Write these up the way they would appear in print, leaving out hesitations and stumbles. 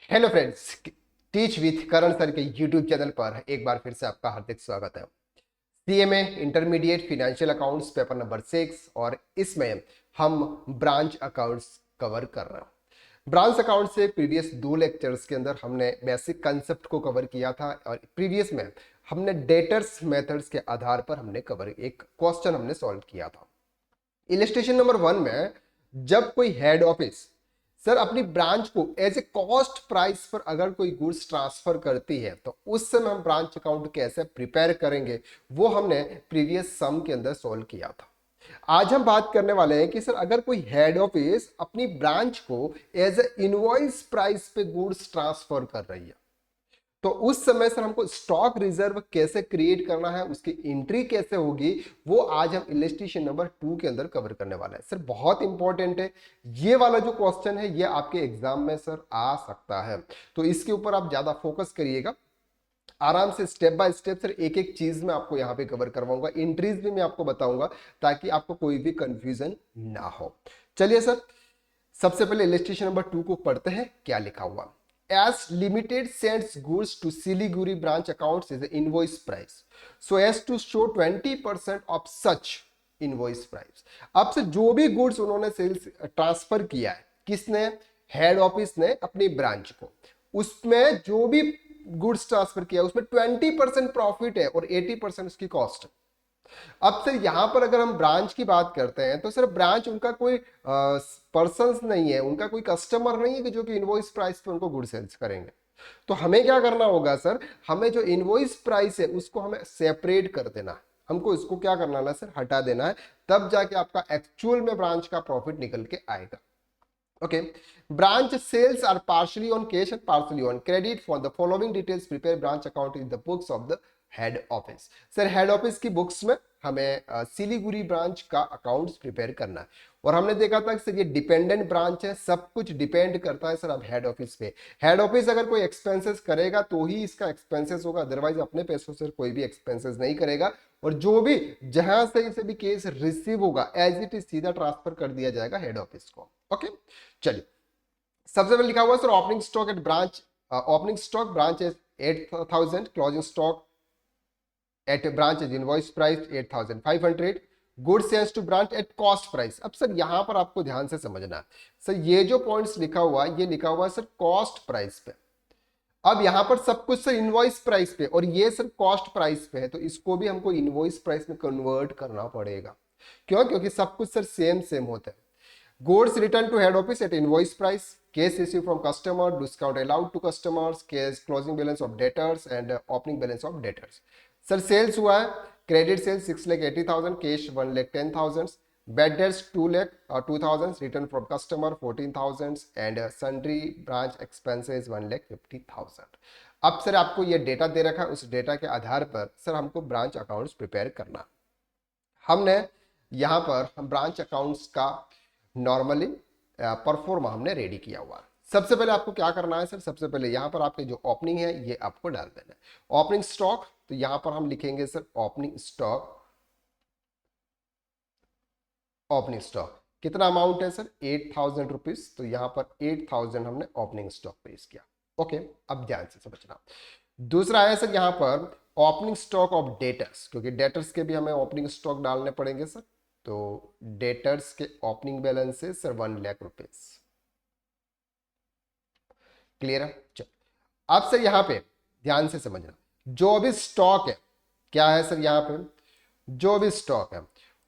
Hello friends, teach with Karan sir के YouTube channel पर एक बार फिर से आपका हार्दिक स्वागत है। CMA intermediate financial accounts paper number 6 और इसमें हम ब्रांच अकाउंट्स कवर कर रहे हैं। ब्रांच अकाउंट से प्रीवियस 2 लेक्चर्स के अंदर हमने बेसिक कंसेप्ट को कवर किया था और प्रीवियस में हमने डेटर्स मेथड्स के आधार पर हमने कवर एक क्वेश्चन हमने सॉल्व किया था। इलिस्ट्रेशन नंबर 1 में जब कोई हेड ऑफिस सर अपनी ब्रांच को एज ए कॉस्ट प्राइस पर अगर कोई गुड्स ट्रांसफर करती है तो उस समय हम ब्रांच अकाउंट कैसे प्रिपेयर करेंगे वो हमने प्रीवियस सम के अंदर सॉल्व किया था। आज हम बात करने वाले हैं कि सर अगर कोई हेड ऑफिस अपनी ब्रांच को एज ए इनवॉइस प्राइस पे गुड्स ट्रांसफर कर रही है तो उस समय सर हमको स्टॉक रिजर्व कैसे क्रिएट करना है, उसकी एंट्री कैसे होगी, वो आज हम इलिस्ट्रेशन नंबर 2 के अंदर कवर करने वाला है। सर बहुत इंपॉर्टेंट है ये वाला जो क्वेश्चन है, ये आपके एग्जाम में सर आ सकता है, तो इसके ऊपर आप ज्यादा फोकस करिएगा। आराम से स्टेप बाय स्टेप सर एक एक चीज मैं आपको यहाँ पे कवर करवाऊंगा, एंट्रीज भी मैं आपको बताऊंगा ताकि आपको कोई भी कंफ्यूजन ना हो। चलिए सर, सबसे पहले इलिस्ट्रेशन नंबर 2 को पढ़ते हैं, क्या लिखा हुआ। As limited sends goods to Siliguri branch accounts is the invoice price, so as to show 20% of such invoice price। अब से जो भी गुड्स उन्होंने सेल्स ट्रांसफर किया है, किसने, हेड ऑफिस ने अपनी ब्रांच को, उसमें जो भी गुड्स ट्रांसफर किया है उसमें 20% प्रॉफिट है और 80% उसकी कॉस्ट है। अब सर यहां पर अगर हम ब्रांच की बात करते हैं तो सर ब्रांच उनका कोई पर्सन नहीं है, उनका कोई कस्टमर नहीं है कि जो कि इनवॉइस प्राइस पे उनको गुड सेल्स करेंगे। तो हमें क्या करना होगा सर, हमें जो इनवॉइस प्राइस है उसको हमें सेपरेट कर देना है, हमको इसको क्या करना है सर, हटा देना है, तब जाके आपका एक्चुअल में ब्रांच का प्रॉफिट निकल के आएगा। Okay, branch sales are partially on cash and partially on credit. For the following details, prepare branch account in the books of the head office। Sir head office की books में हमें Siliguri branch का accounts prepare करना है। और हमने देखा था कि सर ये डिपेंडेंट ब्रांच है, सब कुछ डिपेंड करता है सर अब हेड ऑफिस पे। हेड ऑफिस अगर कोई एक्सपेंसेस करेगा तो ही इसका एक्सपेंसेस होगा, अदरवाइज अपने पैसों से कोई भी एक्सपेंसेस नहीं करेगा। और जो भी जहां से भी केस रिसीव होगा एज इट इज सीधा ट्रांसफर कर दिया जाएगा हेड ऑफिस को। ओके, चलिए सबसे पहले लिखा हुआ sir opening stock at branch, opening stock branch is 8000, closing stock at branch is invoice price 8500, good sales to branch at cost price. अब सर यहां पर आपको ध्यान से समझना है सर, ये जो पॉइंट्स लिखा हुआ है ये लिखा हुआ है सर कॉस्ट प्राइस पे। अब यहां पर सब कुछ सर इनवॉइस प्राइस पे और ये सर कॉस्ट प्राइस पे है, तो इसको भी हमको इनवॉइस प्राइस में कन्वर्ट करना पड़ेगा। क्यों? क्योंकि सब कुछ सर सेम सेम होता है। Goods returned to head office at invoice price. Cash received from customer. Discount allowed to customers. Cash closing balance of debtors and opening balance of debtors. Sir sales हुआ है, credit sales 6,80,000, cash 1,10,000, bad debts 2,02,000, return from customer 14,000 and sundry branch expenses 1,50,000। अब sir आपको ये data दे रखा है, उस data के आधार पर सर हमको ब्रांच अकाउंट्स प्रिपेयर करना। हमने यहाँ पर हम ब्रांच अकाउंट्स का नॉर्मली परफॉर्मा हमने रेडी किया हुआ। सबसे पहले आपको क्या करना है सर, सबसे पहले यहां पर आपके जो ओपनिंग है ये आपको डाल देना है। ओपनिंग स्टॉक, तो यहां पर हम लिखेंगे sir opening stock, opening stock कितना अमाउंट है सर 8000 रुपीज, तो यहां पर 8000 हमने ओपनिंग स्टॉक पेश किया। ओके, अब ध्यान से समझना। दूसरा है सर यहां पर ओपनिंग स्टॉक ऑफ डेटर्स, क्योंकि डेटर्स के भी हमें ओपनिंग स्टॉक डालने पड़ेंगे सर, तो डेटर्स के ओपनिंग बैलेंस है सर 1,00,000 रुपीज। क्लियर है? चलो अब सर यहां पे ध्यान से समझना, जो भी स्टॉक है, क्या है सर यहां पे जो भी स्टॉक है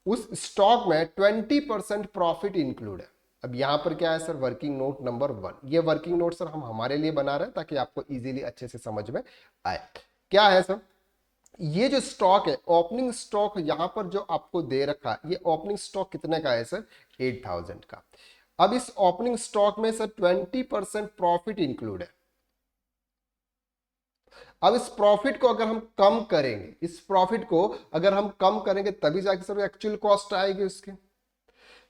उस स्टॉक में 20% प्रॉफिट इंक्लूड है। अब यहां पर क्या है सर, वर्किंग नोट नंबर 1, ये वर्किंग नोट सर हम हमारे लिए बना रहे हैं ताकि आपको इजीली अच्छे से समझ में आए। क्या है सर, ये जो स्टॉक है ओपनिंग स्टॉक यहां पर जो आपको दे रखा है, ये ओपनिंग स्टॉक कितने का है सर 8000 का। अब इस ओपनिंग स्टॉक में सर 20% प्रॉफिट इंक्लूड है। अब इस प्रॉफिट को अगर हम कम करेंगे, इस प्रॉफिट को अगर हम कम करेंगे तभी जाके सर एक्चुअल कॉस्ट आएगी उसकी।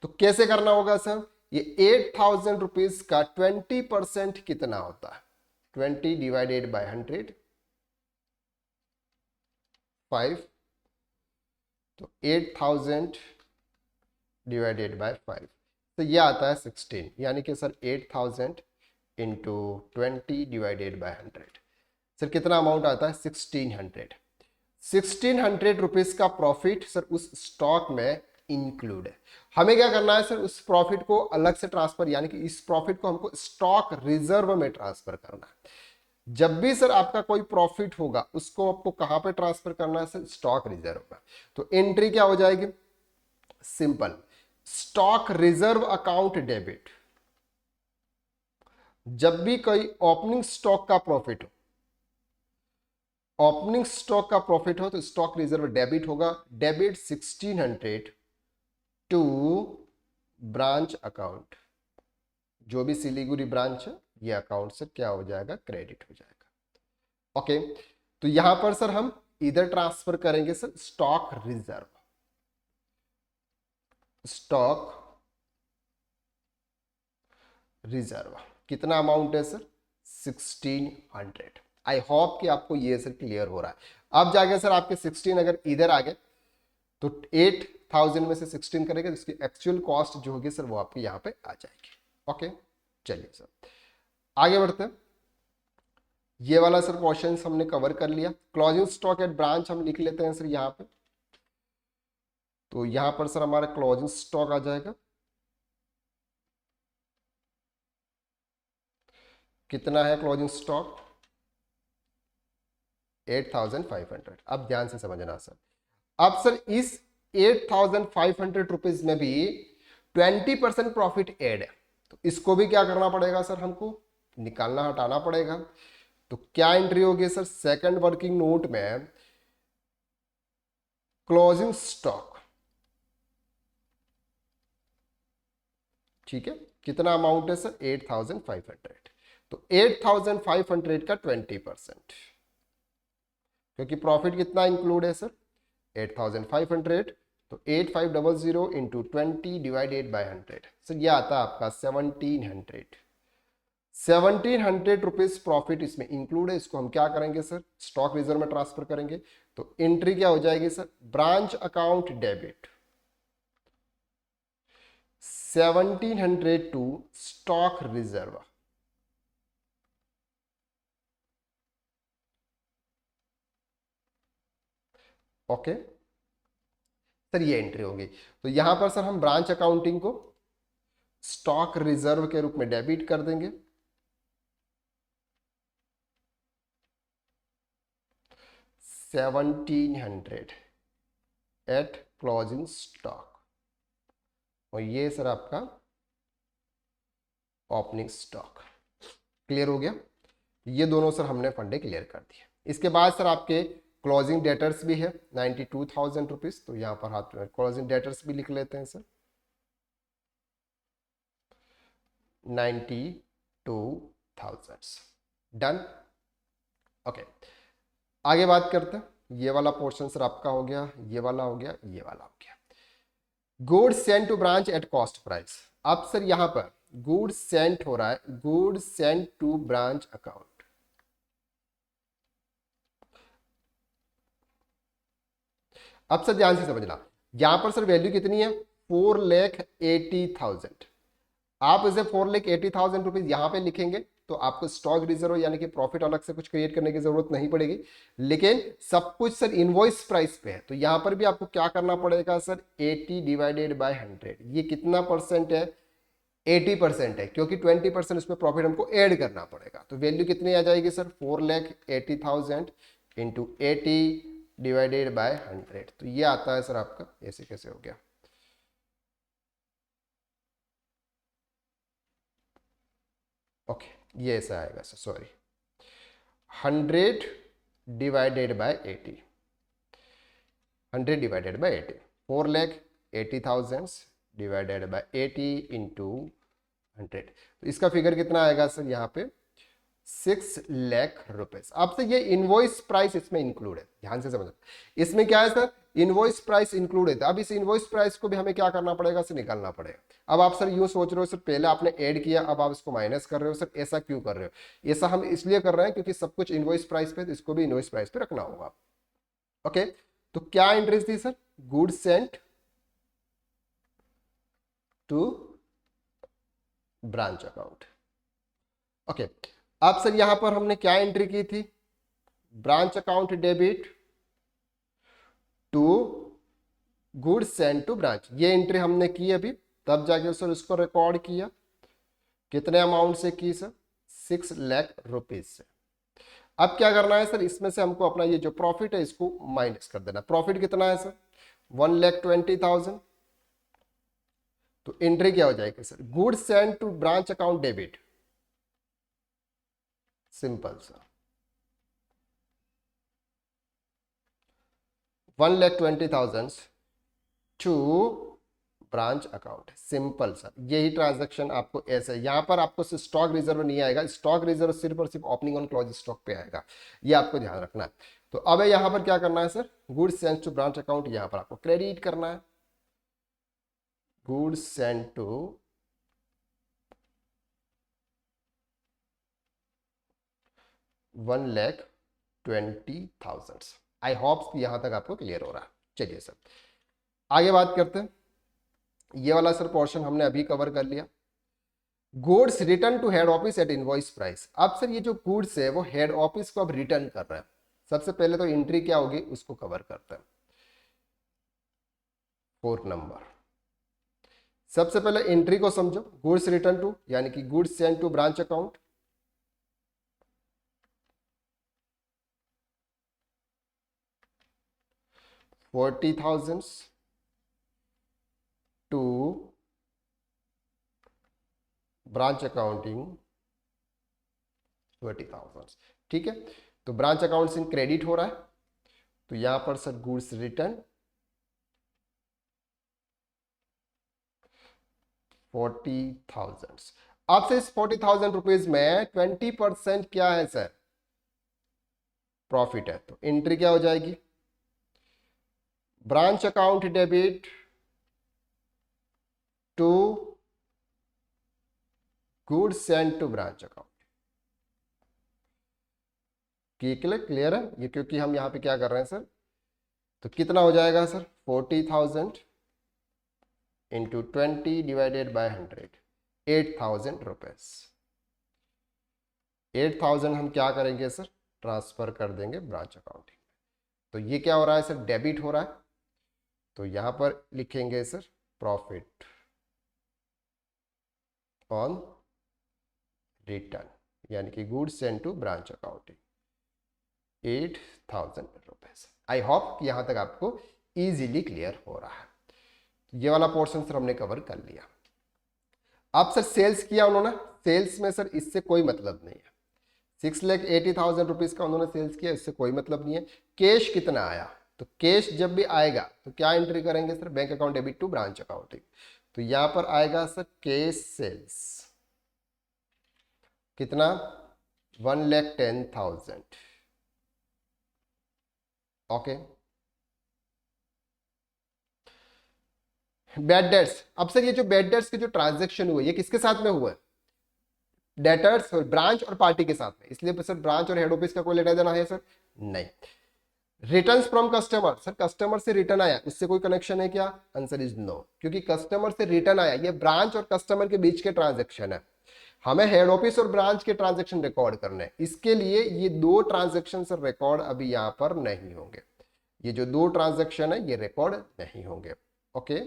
तो कैसे करना होगा सर, ये 8000 रुपीज का 20% कितना होता है, 20 डिवाइडेड बाय 100, 5, तो 8000 डिवाइडेड बाय 5, तो ये आता है 16, यानी कि sir 8000 into 20 divided by 100। Sir कितना अमाउंट आता है? 1600। 1600 रुपीज का प्रॉफिट सर उस स्टॉक में इंक्लूड है। हमें क्या करना है सर? उस प्रॉफिट को अलग से ट्रांसफर, यानी कि इस प्रॉफिट को हमको स्टॉक रिजर्व में ट्रांसफर करना है। जब भी सर आपका कोई प्रॉफिट होगा उसको आपको कहां पे ट्रांसफर करना है सर? स्टॉक रिजर्व में। तो एंट्री क्या हो जाएगी? Simple, stock reserve account debit. जब भी कोई ओपनिंग स्टॉक का प्रॉफिट हो, ओपनिंग स्टॉक का प्रॉफिट हो तो स्टॉक रिजर्व डेबिट होगा। डेबिट 1600 टू ब्रांच अकाउंट, जो भी सिलीगुड़ी ब्रांच है ये अकाउंट से क्या हो जाएगा? क्रेडिट हो जाएगा। ओके, तो यहां पर सर हम इधर ट्रांसफर करेंगे sir stock reserve. Stock reserve कितना अमाउंट है सर? 1600। आई होप कि आपको ये सर क्लियर हो रहा है। अब जाके सर आपके 16 अगर इधर आ गए तो 8000 में से 16 करेंगे तो इसकी एक्चुअल कॉस्ट जो होगी सर वो आपकी यहां पे आ जाएगी। ओके, चलिए सर आगे बढ़ते हैं। ये वाला सर क्वेश्चन हमने कवर कर लिया। क्लोजिंग स्टॉक एट ब्रांच हम लिख लेते हैं सर यहाँ पे। तो यहां पर सर हमारा क्लोजिंग स्टॉक आ जाएगा, कितना है क्लोजिंग स्टॉक? 8500। अब ध्यान से समझना सर। अब सर इस 8500 रुपीज में भी 20% प्रॉफिट एड है, तो इसको भी क्या करना पड़ेगा सर? हमको निकालना, हटाना पड़ेगा। तो क्या एंट्री होगी सर? सेकंड वर्किंग नोट में क्लोजिंग स्टॉक, ठीक है, कितना अमाउंट है सर? 8500। तो 8500 का 20%, क्योंकि प्रॉफिट कितना इंक्लूड है सर? 8500। तो 8500 इंटू 20 डिवाइडेड बाय 100, सर ये आता है आपका 1700। 1700 रुपीज प्रॉफिट इसमें इंक्लूड है। इसको हम क्या करेंगे सर? स्टॉक रिजर्व में ट्रांसफर करेंगे। तो एंट्री क्या हो जाएगी sir? Branch account debit 1700 to stock reserve. Okay sir, ये एंट्री होगी। तो यहां पर सर हम ब्रांच अकाउंटिंग को स्टॉक रिजर्व के रूप में डेबिट कर देंगे। 1700 एट क्लोजिंग स्टॉक, और ये सर आपका ओपनिंग स्टॉक। क्लियर हो गया? ये दोनों सर हमने फंडे क्लियर कर दिए। इसके बाद सर आपके क्लोजिंग डेटर्स भी है 92,000 रुपीज। तो यहां पर हाथ में क्लोजिंग डेटर्स भी लिख लेते हैं सर, 92,000। डन। ओके, आगे बात करते हैं। ये वाला पोर्शन सर आपका हो गया, ये वाला हो गया, ये वाला हो गया। Good sent to branch at cost price. अब सर यहां पर गुड सेंट हो रहा है, good sent to branch account. अब सर ध्यान से समझना, यहां पर सर वैल्यू कितनी है? 4,80,000। आप इसे 4,80,000 रुपीज यहां पे लिखेंगे तो आपको स्टॉक रिजर्व यानी कि प्रॉफिट अलग से कुछ क्रिएट करने की जरूरत नहीं पड़ेगी। लेकिन सब कुछ सर इनवॉइस प्राइस पे है, तो यहां पर भी आपको क्या करना पड़ेगा सर? 80 divided by 100। ये कितना परसेंट है? 80% है, क्योंकि 20% उसमें प्रॉफिट हमको ऐड करना पड़ेगा। तो वैल्यू कितनी आ जाएगी सर? 4,80,000 into 80 divided by 100। तो ये आता है सर आपका, ऐसे कैसे हो गया? ओके, ये ऐसा आएगा sir, sorry, 100 divided by 80, 100 divided by 80, 4,80,000 divided by 80 into 100। तो इसका फिगर कितना आएगा सर? यहाँ पे 6 लाख रुपीज। अब से ये इनवॉइस प्राइस इसमें इंक्लूड है, ध्यान से समझना। इसमें क्या है सर? इनवॉइस प्राइस इंक्लूड है। अब इस इनवॉइस प्राइस को भी हमें क्या करना पड़ेगा सर? निकालना पड़ेगा। अब आप सर यूं सोच रहे हो सर, पहले आपने ऐड किया, अब आप इसको माइनस कर रहे हो सर, ऐसा क्यों कर रहे हो? ऐसा हम इसलिए कर रहे हैं क्योंकि सब कुछ इनवॉइस प्राइस पे, तो इसको भी इनवॉइस प्राइस पे रखना होगा। ओके, तो क्या एंट्रीज थी sir? Good sent to branch account. Okay, अब सर यहां पर हमने क्या एंट्री की थी, branch account debit to goods send to branch, ये एंट्री हमने की अभी, तब जाके सर उसको रिकॉर्ड किया। कितने अमाउंट से की सर, 6 लाख रुपीज से। अब क्या करना है सर, इसमें से हमको अपना ये जो प्रॉफिट है इसको माइनस कर देना। प्रॉफिट कितना है सर, 1,20,000। तो एंट्री क्या हो जाएगी sir, goods send to branch account debit, simple sir, 1,20,000 to branch account, simple sir. यही ट्रांजैक्शन आपको ऐसे, यहां पर आपको स्टॉक रिजर्व नहीं आएगा, स्टॉक रिजर्व सिर्फ और सिर्फ ओपनिंग ऑन क्लोज स्टॉक पे आएगा, ये आपको ध्यान रखना है। तो अब यहां पर क्या करना है sir, goods send to branch account यहां पर आपको क्रेडिट करना है, goods send to $1,20,000। I hope यहां तक आपको क्लियर हो रहा है। चलिए सर आगे बात करते हैं, ये वाला सर पोर्शन हमने अभी कवर कर लिया। Goods return to head office at invoice price. अब सर ये जो गुड्स है वो हेड ऑफिस को अब रिटर्न कर रहा है। सबसे पहले तो एंट्री क्या होगी उसको कवर करते हैं। 4 नंबर, सबसे पहले एंट्री को समझो, गुड्स रिटर्न टू यानी कि goods send to branch account, $40,000 to branch accounting 20,000। ठीक है, तो ब्रांच अकाउंट से क्रेडिट हो रहा है, तो यहां पर सर गुड्स रिटर्न 40,000। अब से इस 40,000 रुपीज में 20% क्या है सर, प्रॉफिट है। तो एंट्री क्या हो जाएगी, branch account debit to goods send to branch account. Clear है ये, क्योंकि हम यहां पे क्या कर रहे हैं सर, तो कितना हो जाएगा sir, 40,000 into 20 divided by 100, 8,000 rupees. 8,000 हम क्या करेंगे सर, ट्रांसफर कर देंगे ब्रांच अकाउंटिंग में। तो ये क्या हो रहा है सर, डेबिट हो रहा है, तो यहां पर लिखेंगे सर प्रॉफिट ऑन रिटर्न, यानी कि goods send to branch accounting 8,000 rupees. I hope यहां तक आपको इजीली क्लियर हो रहा है। ये वाला पोर्शन सर हमने कवर कर लिया। अब सर सेल्स किया उन्होंने, सेल्स में सर इससे कोई मतलब नहीं है, 6,80,000 रुपीज का उन्होंने सेल्स किया, इससे कोई मतलब नहीं है। कैश कितना आया, तो कैश जब भी आएगा तो क्या एंट्री करेंगे sir, bank account debit to branch accounting. तो यहां पर आएगा सर कैश सेल्स कितना, 1,10,000। Okay, bad debts. अब सर ये जो बैड डेट्स के जो ट्रांजेक्शन हुए ये किसके साथ में हुआ है, डेटर्स, ब्रांच और पार्टी के साथ में, इसलिए सर ब्रांच और हेड ऑफिस का कोई लेना देना है सर नहीं। Returns from customer, sir customer से रिटर्न आया, उससे कोई कनेक्शन है क्या, आंसर इज नो, क्योंकि कस्टमर से रिटर्न आया ये ब्रांच और कस्टमर के बीच के ट्रांजेक्शन है, हमें हेड ऑफिस और ब्रांच के ट्रांजेक्शन रिकॉर्ड करने हैं, इसके लिए ये दो ट्रांजेक्शन सर रिकॉर्ड अभी यहां पर नहीं होंगे, ये जो दो ट्रांजेक्शन है ये रिकॉर्ड नहीं होंगे। Okay,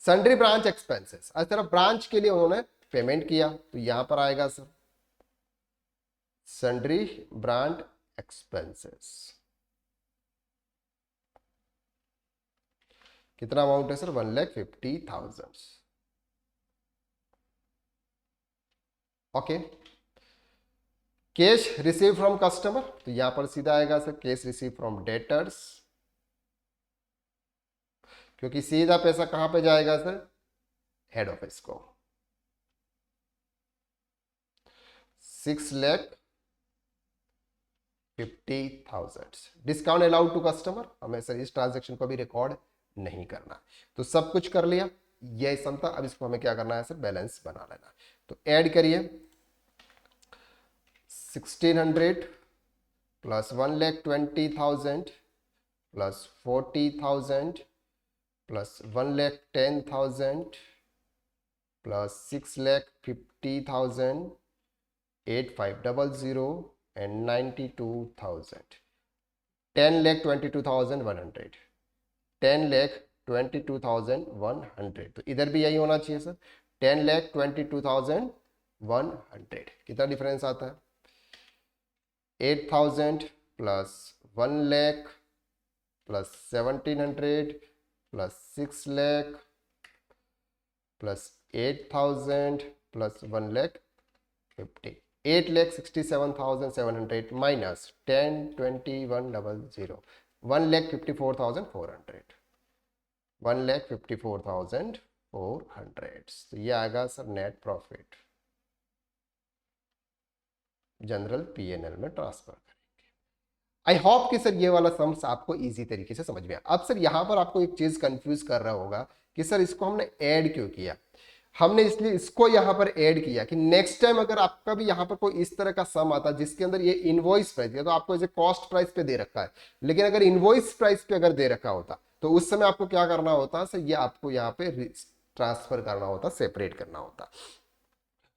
sundry branch expenses, sir branch के लिए उन्होंने पेमेंट किया, तो यहां पर आएगा सर सन्ड्री ब्रांच एक्सपेंसेस, कितना अमाउंट है sir, 1,50,000। Okay, cash receive from customer, तो यहां पर सीधा आएगा sir cash receive from debtors, क्योंकि सीधा पैसा कहां पे जाएगा सर, हेड ऑफिस को, 6,50,000। डिस्काउंट अलाउड टू कस्टमर, हमें सर इस ट्रांजेक्शन को भी रिकॉर्ड नहीं करना, तो सब कुछ कर लिया, ये सम था। अब इसको हमें क्या करना है सर, बैलेंस बना लेना, तो ऐड करिए 1,600 plus 1,20,000 plus 40,000 plus 1,10,000 plus 6,50,000 8500 and 92,000, 10,22,100, 10,22,100, तो इधर भी यही होना चाहिए सर, 10,22,100। कितना डिफरेंस आता है? 8,000 plus 1 lakh plus 1,700 plus 6 lakh plus 8,000 plus 1 lakh 50, 8,67,700 minus 10,21,00, 1,54,400, 1,54,400। तो ये आएगा sir net profit, general PNL में ट्रांसफर करेंगे। आई होप कि सर ये वाला सम्स आपको इजी तरीके से समझ में आया। अब सर यहाँ पर आपको एक चीज कंफ्यूज कर रहा होगा कि सर इसको हमने ऐड क्यों किया। हमने इसलिए इसको यहाँ पर ऐड किया कि नेक्स्ट टाइम अगर आपका भी यहाँ पर कोई इस तरह का सम आता जिसके अंदर ये इनवॉइस प्राइस, या तो आपको ऐसे कॉस्ट प्राइस पे दे रखा है, लेकिन अगर इनवॉइस प्राइस पे अगर दे रखा होता तो उस समय आपको क्या करना होता सर, ये आपको यहाँ पे ट्रांसफर करना होता, सेपरेट करना होता।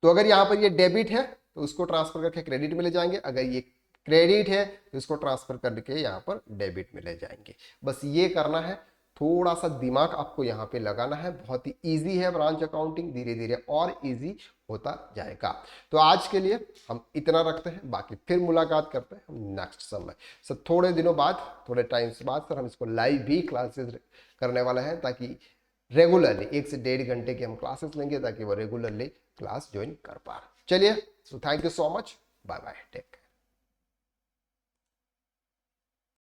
तो अगर यहाँ पर ये डेबिट है तो उसको ट्रांसफर करके क्रेडिट में ले जाएंगे, अगर ये क्रेडिट है तो इसको ट्रांसफर करके यहाँ पर डेबिट में ले जाएंगे। बस ये करना है, थोड़ा सा दिमाग आपको यहाँ पे लगाना है। बहुत ही इजी है ब्रांच अकाउंटिंग, धीरे धीरे और इजी होता जाएगा। तो आज के लिए हम इतना रखते हैं, बाकी फिर मुलाकात करते हैं हम नेक्स्ट समय। सर थोड़े दिनों बाद, थोड़े टाइम से बाद सर हम इसको लाइव भी क्लासेस करने वाला है, ताकि रेगुलरली 1 से 1.5 घंटे की हम क्लासेस लेंगे ताकि वो रेगुलरली क्लास ज्वाइन कर पा। चलिए, so thank you so much, bye bye, take care.